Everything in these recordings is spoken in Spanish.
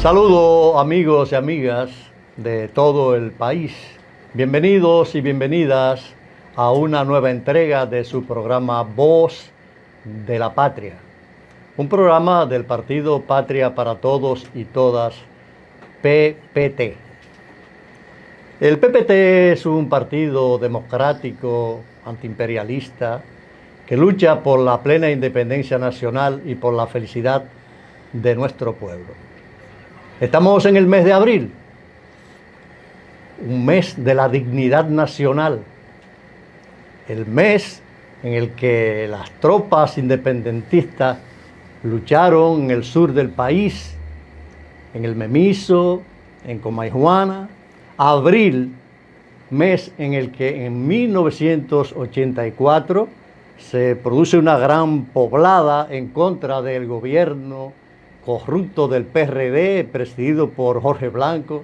Saludos amigos y amigas de todo el país. Bienvenidos y bienvenidas a una nueva entrega de su programa Voz de la Patria. Un programa del Partido Patria para Todos y Todas, PPT. El PPT es un partido democrático, antiimperialista, que lucha por la plena independencia nacional y por la felicidad de nuestro pueblo. Estamos en el mes de abril, un mes de la dignidad nacional, el mes en el que las tropas independentistas lucharon en el sur del país, en el Memiso, en Comayjuana. Abril, mes en el que en 1984 se produce una gran poblada en contra del gobierno corrupto del PRD, presidido por Jorge Blanco,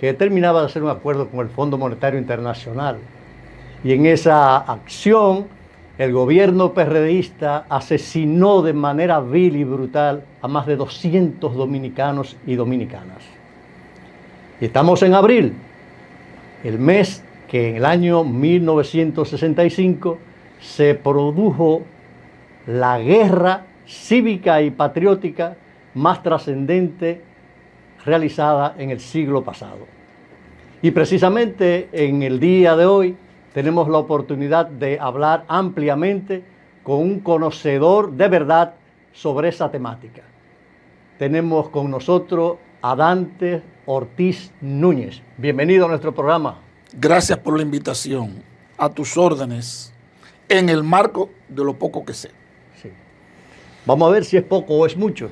que terminaba de hacer un acuerdo con el Fondo Monetario Internacional. Y en esa acción, el gobierno PRDista asesinó de manera vil y brutal a más de 200 dominicanos y dominicanas. Y estamos en abril, el mes que en el año 1965 se produjo la guerra cívica y patriótica más trascendente realizada en el siglo pasado. Y precisamente en el día de hoy tenemos la oportunidad de hablar ampliamente con un conocedor de verdad sobre esa temática. Tenemos con nosotros a Dante Ortiz Núñez. Bienvenido a nuestro programa. Gracias por la invitación. A tus órdenes, en el marco de lo poco que sé. Sí. Vamos a ver si es poco o es mucho.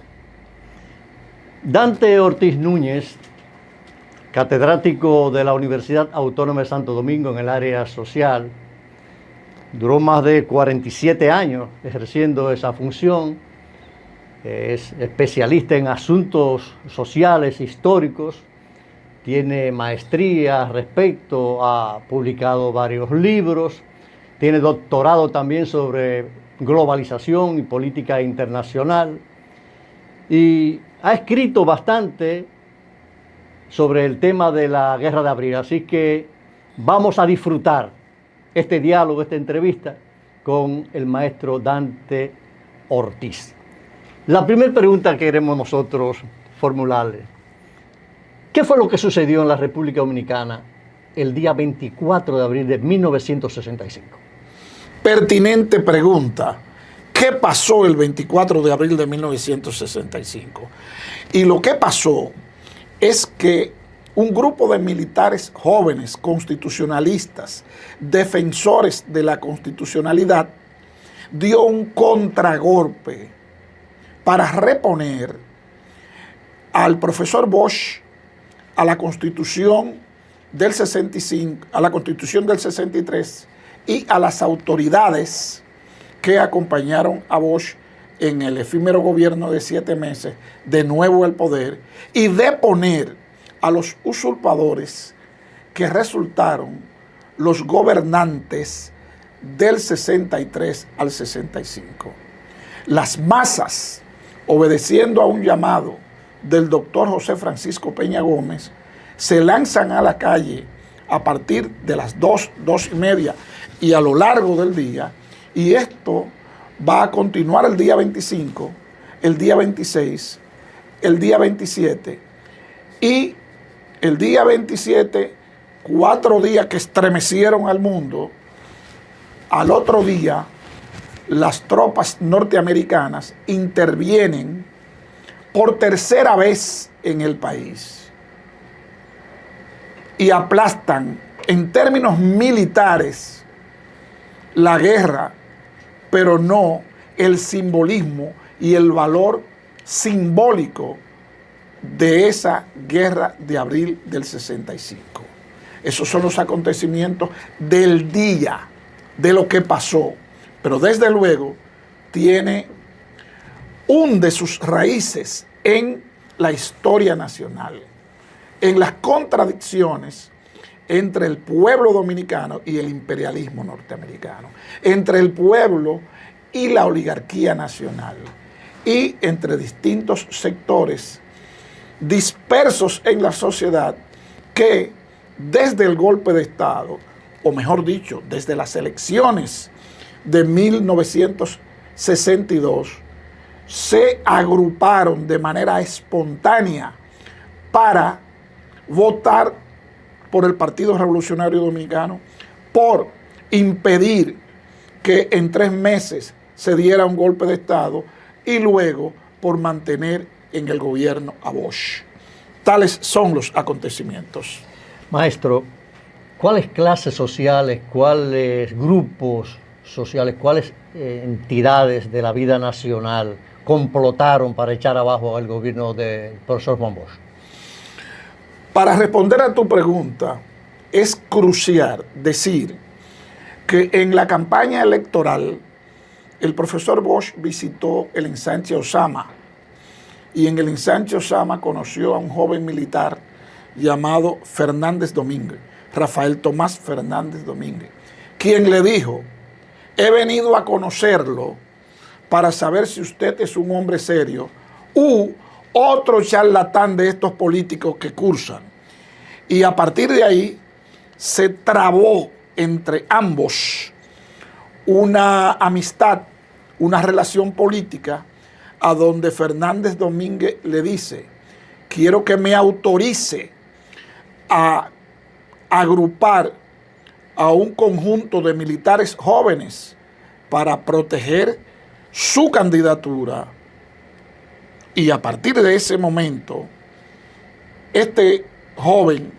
Dante Ortiz Núñez, catedrático de la Universidad Autónoma de Santo Domingo en el área social, duró más de 47 años ejerciendo esa función. Es especialista en asuntos sociales, históricos, tiene maestría al respecto, ha publicado varios libros, tiene doctorado también sobre globalización y política internacional y ha escrito bastante sobre el tema de la Guerra de Abril. Así que vamos a disfrutar este diálogo, esta entrevista con el maestro Dante Ortiz. La primera pregunta que queremos nosotros formularle: ¿qué fue lo que sucedió en la República Dominicana el día 24 de abril de 1965? Pertinente pregunta. ¿Qué pasó el 24 de abril de 1965? Y lo que pasó es que un grupo de militares jóvenes, constitucionalistas, defensores de la constitucionalidad, dio un contragolpe para reponer al profesor Bosch a la Constitución del 65, a la Constitución del 63 y a las autoridades que acompañaron a Bosch en el efímero gobierno de 7 meses, de nuevo el poder, y deponer a los usurpadores que resultaron los gobernantes del 63 al 65. Las masas, obedeciendo a un llamado del doctor José Francisco Peña Gómez, se lanzan a la calle a partir de las 2:30 y a lo largo del día, y esto va a continuar el día 25, el día 26, el día 27 y el día 27, 4 días que estremecieron al mundo. Al otro día, las tropas norteamericanas intervienen por tercera vez en el país y aplastan en términos militares la guerra, pero no el simbolismo y el valor simbólico de esa guerra de abril del 65. Esos son los acontecimientos del día, de lo que pasó, pero desde luego hunde sus raíces en la historia nacional, en las contradicciones entre el pueblo dominicano y el imperialismo norteamericano, entre el pueblo y la oligarquía nacional, y entre distintos sectores dispersos en la sociedad que desde el golpe de Estado, o mejor dicho, desde las elecciones de 1962, se agruparon de manera espontánea para votar por el Partido Revolucionario Dominicano, por impedir que en 3 meses se diera un golpe de Estado y luego por mantener en el gobierno a Bosch. Tales son los acontecimientos. Maestro, ¿cuáles clases sociales, cuáles grupos sociales, cuáles entidades de la vida nacional complotaron para echar abajo al gobierno del profesor Juan Bosch? Para responder a tu pregunta, es crucial decir que en la campaña electoral el profesor Bosch visitó el ensanche Osama, y en el ensanche Osama conoció a un joven militar llamado Fernández Domínguez, Rafael Tomás Fernández Domínguez, quien le dijo: he venido a conocerlo para saber si usted es un hombre serio u otro charlatán de estos políticos que cursan. Y a partir de ahí se trabó entre ambos una amistad, una relación política, a donde Fernández Domínguez le dice: quiero que me autorice a agrupar a un conjunto de militares jóvenes para proteger su candidatura. Y a partir de ese momento, este joven,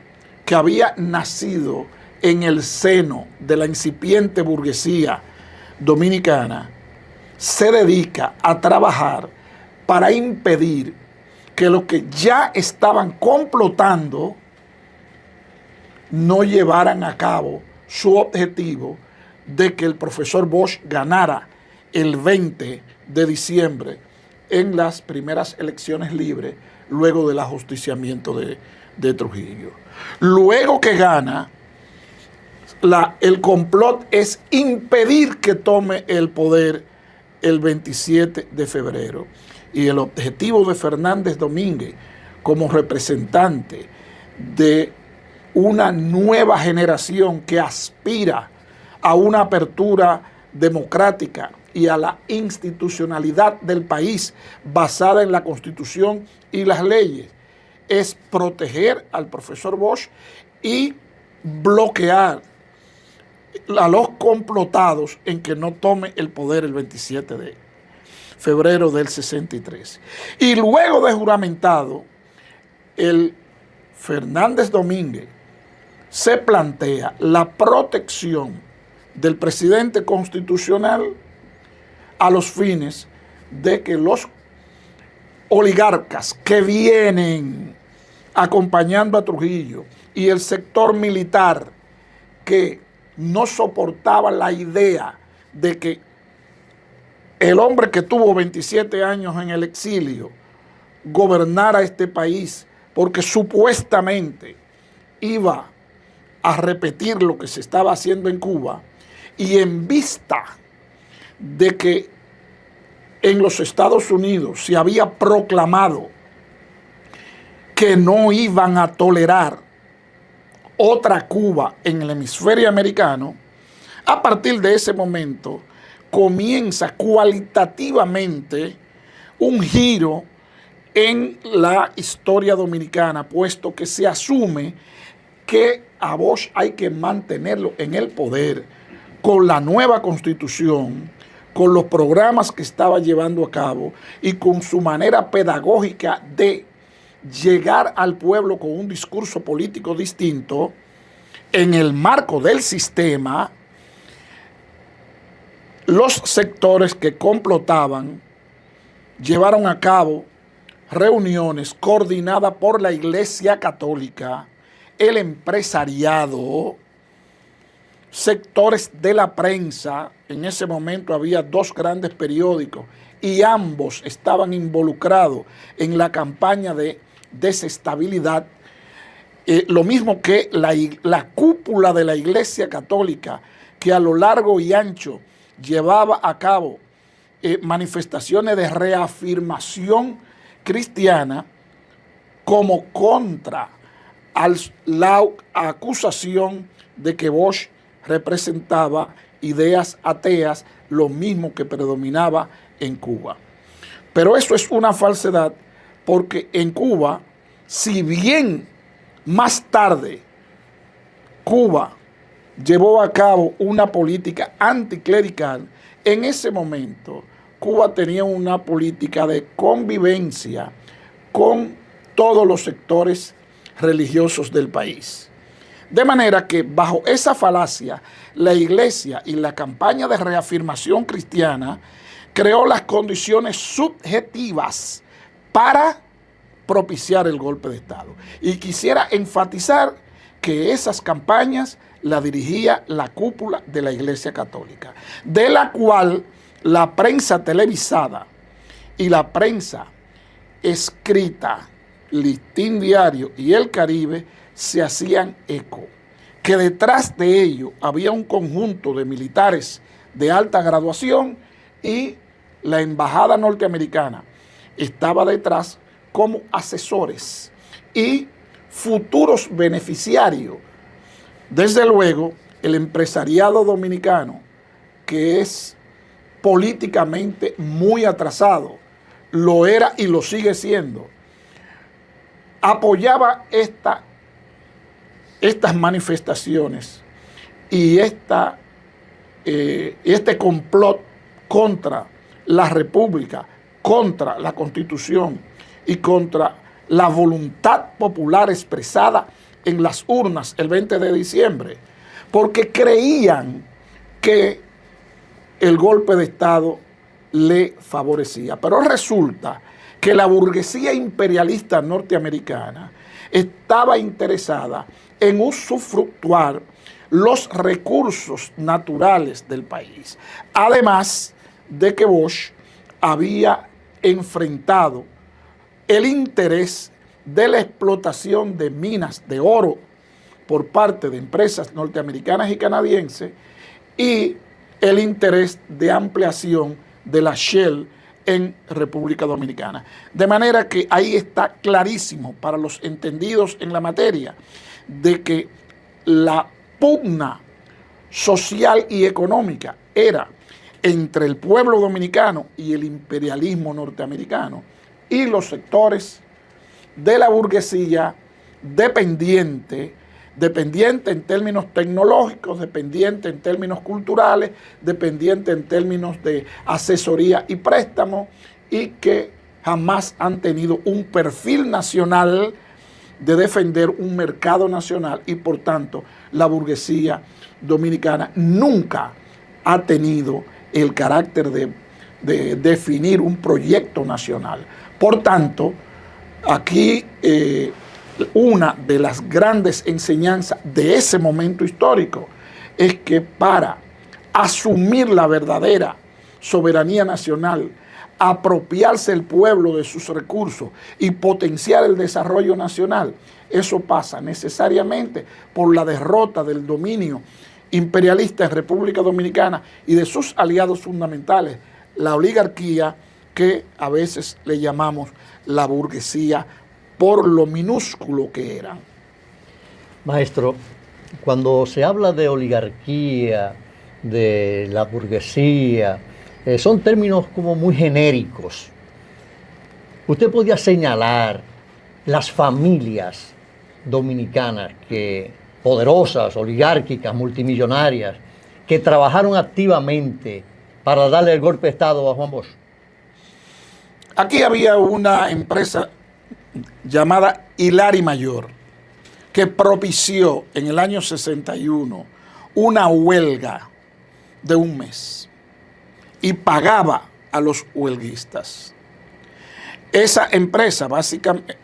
que había nacido en el seno de la incipiente burguesía dominicana, se dedica a trabajar para impedir que los que ya estaban complotando no llevaran a cabo su objetivo de que el profesor Bosch ganara el 20 de diciembre en las primeras elecciones libres, luego del ajusticiamiento de Trujillo. Luego que gana, el complot es impedir que tome el poder el 27 de febrero. Y el objetivo de Fernández Domínguez, como representante de una nueva generación que aspira a una apertura democrática y a la institucionalidad del país basada en la Constitución y las leyes, es proteger al profesor Bosch y bloquear a los complotados en que no tome el poder el 27 de febrero del 63. Y luego de juramentado, el Fernández Domínguez se plantea la protección del presidente constitucional a los fines de que los oligarcas que vienen acompañando a Trujillo y el sector militar que no soportaba la idea de que el hombre que tuvo 27 años en el exilio gobernara este país porque supuestamente iba a repetir lo que se estaba haciendo en Cuba, y en vista de que en los Estados Unidos se había proclamado que no iban a tolerar otra Cuba en el hemisferio americano, a partir de ese momento comienza cualitativamente un giro en la historia dominicana, puesto que se asume que a Bosch hay que mantenerlo en el poder con la nueva constitución, con los programas que estaba llevando a cabo y con su manera pedagógica de llegar al pueblo con un discurso político distinto. En el marco del sistema, los sectores que complotaban llevaron a cabo reuniones coordinadas por la Iglesia Católica, el empresariado, sectores de la prensa. En ese momento había 2 grandes periódicos y ambos estaban involucrados en la campaña de desestabilidad. Lo mismo que la cúpula de la Iglesia Católica, que a lo largo y ancho llevaba a cabo manifestaciones de reafirmación cristiana, como contra la acusación de que Bosch representaba ideas ateas, lo mismo que predominaba en Cuba. Pero eso es una falsedad, porque en Cuba, si bien más tarde Cuba llevó a cabo una política anticlerical, en ese momento Cuba tenía una política de convivencia con todos los sectores religiosos del país. De manera que bajo esa falacia, la Iglesia y la campaña de reafirmación cristiana creó las condiciones subjetivas para propiciar el golpe de Estado. Y quisiera enfatizar que esas campañas la dirigía la cúpula de la Iglesia Católica, de la cual la prensa televisada y la prensa escrita, Listín Diario y El Caribe, se hacían eco, que detrás de ello había un conjunto de militares de alta graduación y la embajada norteamericana estaba detrás como asesores y futuros beneficiarios. Desde luego, el empresariado dominicano, que es políticamente muy atrasado, lo era y lo sigue siendo, apoyaba estas manifestaciones y este complot contra la República, contra la Constitución y contra la voluntad popular expresada en las urnas el 20 de diciembre, porque creían que el golpe de Estado le favorecía. Pero resulta que la burguesía imperialista norteamericana estaba interesada en usufructuar los recursos naturales del país. Además de que Bosch había enfrentado el interés de la explotación de minas de oro por parte de empresas norteamericanas y canadienses y el interés de ampliación de la Shell en República Dominicana. De manera que ahí está clarísimo para los entendidos en la materia de que la pugna social y económica era entre el pueblo dominicano y el imperialismo norteamericano y los sectores de la burguesía dependiente en términos tecnológicos, dependiente en términos culturales, dependiente en términos de asesoría y préstamo, y que jamás han tenido un perfil nacional de defender un mercado nacional, y por tanto la burguesía dominicana nunca ha tenido el carácter de definir un proyecto nacional. Por tanto, aquí una de las grandes enseñanzas de ese momento histórico es que para asumir la verdadera soberanía nacional, apropiarse el pueblo de sus recursos y potenciar el desarrollo nacional, eso pasa necesariamente por la derrota del dominio imperialista en República Dominicana y de sus aliados fundamentales, la oligarquía, que a veces le llamamos la burguesía por lo minúsculo que eran. Maestro, cuando se habla de oligarquía, de la burguesía, son términos como muy genéricos. Usted podía señalar las familias dominicanas poderosas, oligárquicas, multimillonarias, que trabajaron activamente para darle el golpe de Estado a Juan Bosch. Aquí había una empresa llamada Hilari Mayor, que propició en el año 61 una huelga de un mes y pagaba a los huelguistas. Esa empresa básicamente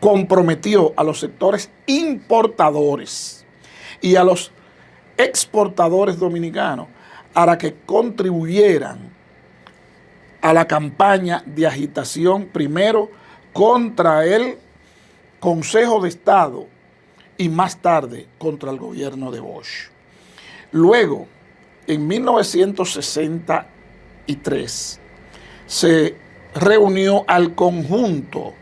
comprometió a los sectores importadores y a los exportadores dominicanos para que contribuyeran a la campaña de agitación, primero contra el Consejo de Estado y más tarde contra el gobierno de Bosch. Luego, en 1963, se reunió al conjunto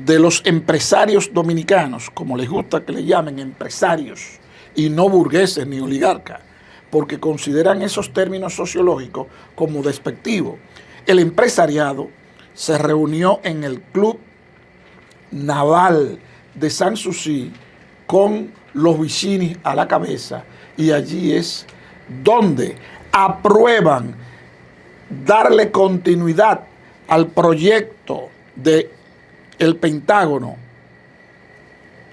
de los empresarios dominicanos, como les gusta que le llamen empresarios, y no burgueses ni oligarcas, porque consideran esos términos sociológicos como despectivos. El empresariado se reunió en el Club Naval de Sanssouci con los Vicini a la cabeza, y allí es donde aprueban darle continuidad al proyecto del Pentágono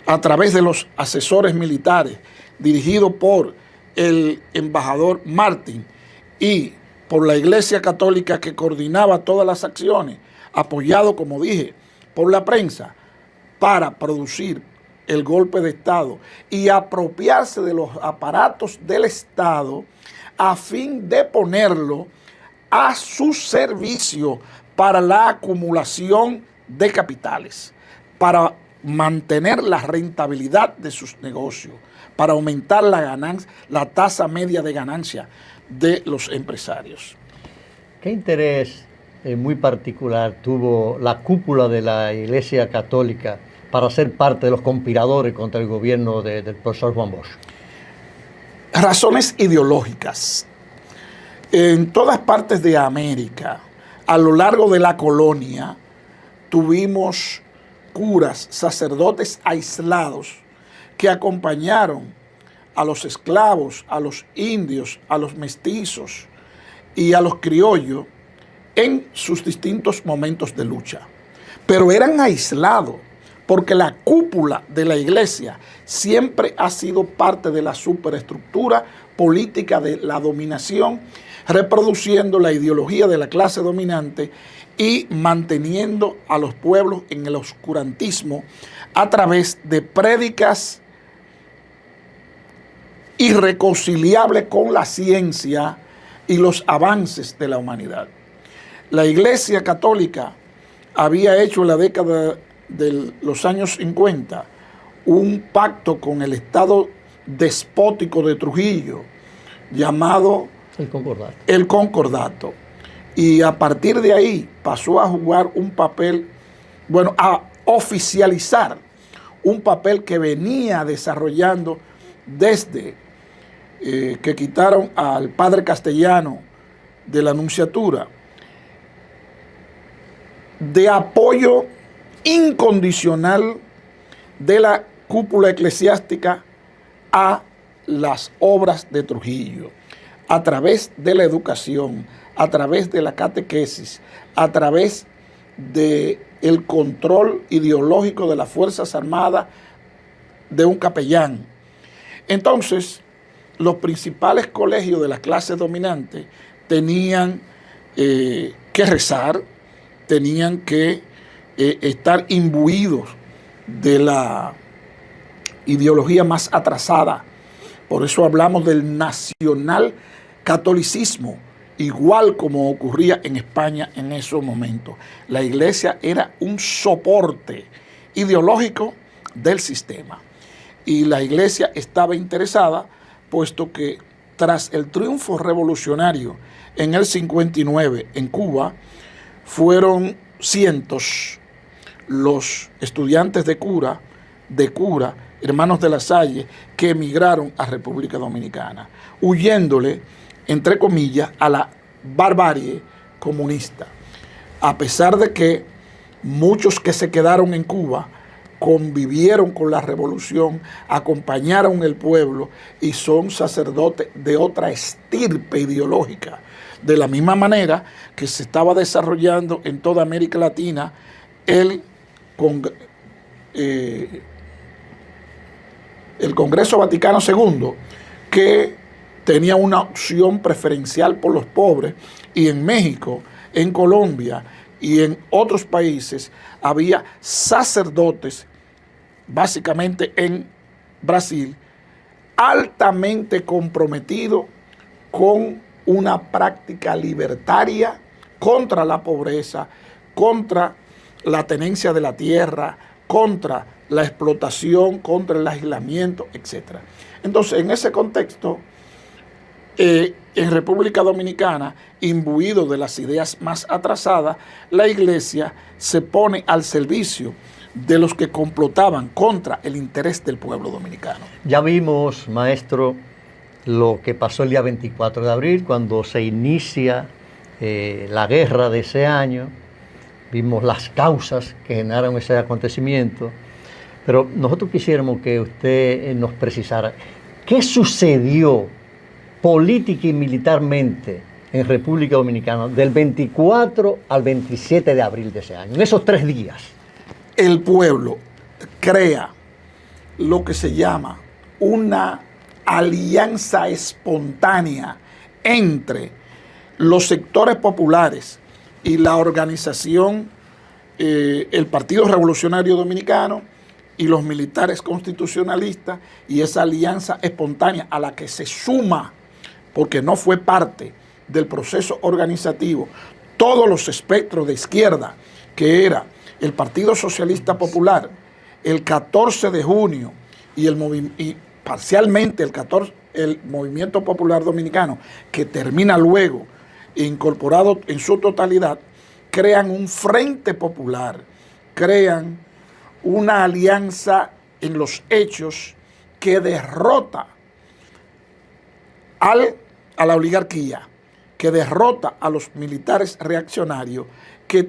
a través de los asesores militares dirigido por el embajador Martin y por la Iglesia Católica, que coordinaba todas las acciones, apoyado, como dije, por la prensa, para producir el golpe de Estado y apropiarse de los aparatos del Estado a fin de ponerlo a su servicio para la acumulación de capitales, para mantener la rentabilidad de sus negocios, para aumentar la ganancia, la tasa media de ganancia de los empresarios. ¿Qué interés muy particular tuvo la cúpula de la Iglesia Católica para ser parte de los conspiradores contra el gobierno del profesor Juan Bosch? Razones ideológicas. En todas partes de América, a lo largo de la colonia, tuvimos curas, sacerdotes aislados que acompañaron a los esclavos, a los indios, a los mestizos y a los criollos en sus distintos momentos de lucha. Pero eran aislados porque la cúpula de la iglesia siempre ha sido parte de la superestructura política de la dominación, reproduciendo la ideología de la clase dominante y manteniendo a los pueblos en el oscurantismo a través de prédicas irreconciliables con la ciencia y los avances de la humanidad. La Iglesia Católica había hecho en la década de los años 50 un pacto con el Estado despótico de Trujillo llamado el Concordato. Y a partir de ahí pasó a jugar un papel, bueno, a oficializar un papel que venía desarrollando desde que quitaron al padre Castellano de la nunciatura, de apoyo incondicional de la cúpula eclesiástica a las obras de Trujillo, a través de la educación, a través de la catequesis, a través del control ideológico de las Fuerzas Armadas de un capellán. Entonces, los principales colegios de las clases dominantes tenían que rezar, tenían que estar imbuidos de la ideología más atrasada. Por eso hablamos del nacional catolicismo, igual como ocurría en España en esos momentos. La iglesia era un soporte ideológico del sistema. Y la iglesia estaba interesada, puesto que tras el triunfo revolucionario en el 59 en Cuba, fueron cientos los estudiantes de cura, hermanos de la Salle, que emigraron a República Dominicana, huyéndole, entre comillas, a la barbarie comunista. A pesar de que muchos que se quedaron en Cuba convivieron con la revolución, acompañaron el pueblo y son sacerdotes de otra estirpe ideológica. De la misma manera que se estaba desarrollando en toda América Latina el Congreso Vaticano II, que tenía una opción preferencial por los pobres, y en México, en Colombia y en otros países había sacerdotes, básicamente en Brasil, altamente comprometidos con una práctica libertaria contra la pobreza, contra la tenencia de la tierra, contra la explotación, contra el aislamiento, etc. Entonces, en ese contexto, en República Dominicana, imbuido de las ideas más atrasadas, la iglesia se pone al servicio de los que complotaban contra el interés del pueblo dominicano. Ya vimos, maestro, lo que pasó el día 24 de abril, cuando se inicia la guerra de ese año. Vimos las causas que generaron ese acontecimiento. Pero nosotros quisiéramos que usted nos precisara qué sucedió política y militarmente en República Dominicana del 24 al 27 de abril de ese año, en esos 3 días. El pueblo crea lo que se llama una alianza espontánea entre los sectores populares y la organización, el Partido Revolucionario Dominicano y los militares constitucionalistas, y esa alianza espontánea a la que se suma, porque no fue parte del proceso organizativo, todos los espectros de izquierda, que era el Partido Socialista Popular, el 14 de junio y parcialmente el Movimiento Popular Dominicano, que termina luego incorporado en su totalidad, crean un frente popular, crean una alianza en los hechos que derrota a la oligarquía, que derrota a los militares reaccionarios, que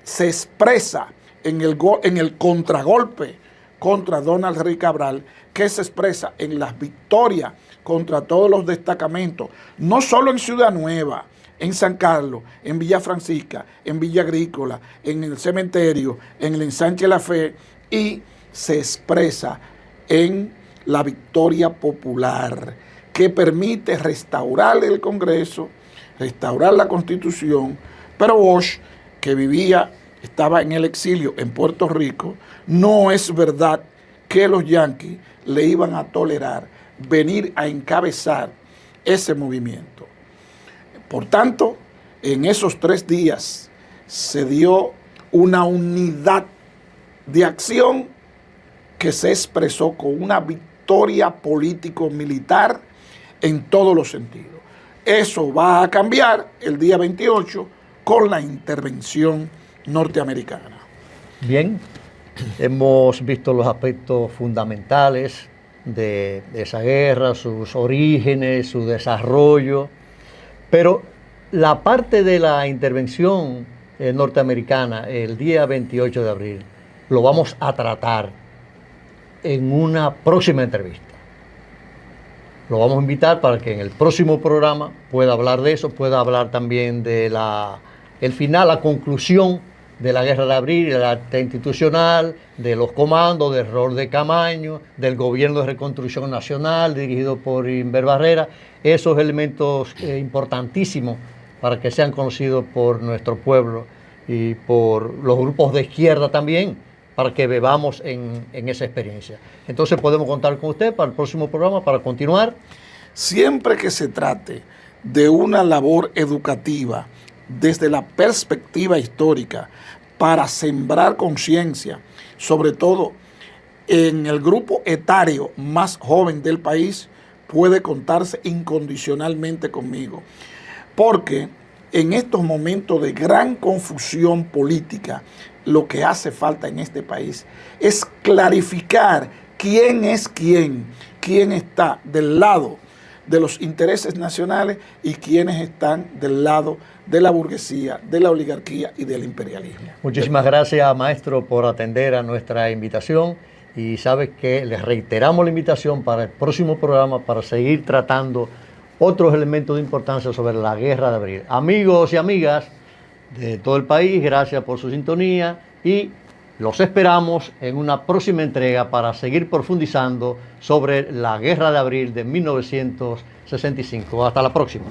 se expresa en el contragolpe contra Donald Rey Cabral, que se expresa en las victorias contra todos los destacamentos, no solo en Ciudad Nueva, en San Carlos, en Villa Francisca, en Villa Agrícola, en el Cementerio, en el Ensanche La Fe, y se expresa en la victoria popular, que permite restaurar el Congreso, restaurar la Constitución. Pero Bosch, que estaba en el exilio en Puerto Rico, no es verdad que los yanquis le iban a tolerar venir a encabezar ese movimiento. Por tanto, en esos 3 días se dio una unidad de acción que se expresó con una victoria político-militar en todos los sentidos. Eso va a cambiar el día 28 con la intervención norteamericana. Bien, hemos visto los aspectos fundamentales de esa guerra, sus orígenes, su desarrollo, pero la parte de la intervención norteamericana el día 28 de abril lo vamos a tratar en una próxima entrevista. Lo vamos a invitar para que en el próximo programa pueda hablar de eso, pueda hablar también de el final, la conclusión de la guerra de abril, de la acta institucional, de los comandos, del rol de Camaño, del gobierno de reconstrucción nacional dirigido por Inver Barrera, esos elementos importantísimos para que sean conocidos por nuestro pueblo y por los grupos de izquierda también, para que bebamos en esa experiencia. Entonces podemos contar con usted para el próximo programa, para continuar. Siempre que se trate de una labor educativa desde la perspectiva histórica para sembrar conciencia, sobre todo en el grupo etario más joven del país, puede contarse incondicionalmente conmigo. Porque en estos momentos de gran confusión política, lo que hace falta en este país es clarificar quién es quién está del lado de los intereses nacionales y quiénes están del lado de la burguesía, de la oligarquía y del imperialismo. Muchísimas gracias, maestro, por atender a nuestra invitación, y sabe que les reiteramos la invitación para el próximo programa para seguir tratando otros elementos de importancia sobre la guerra de abril. Amigos y amigas de todo el país, gracias por su sintonía y los esperamos en una próxima entrega para seguir profundizando sobre la guerra de abril de 1965. Hasta la próxima.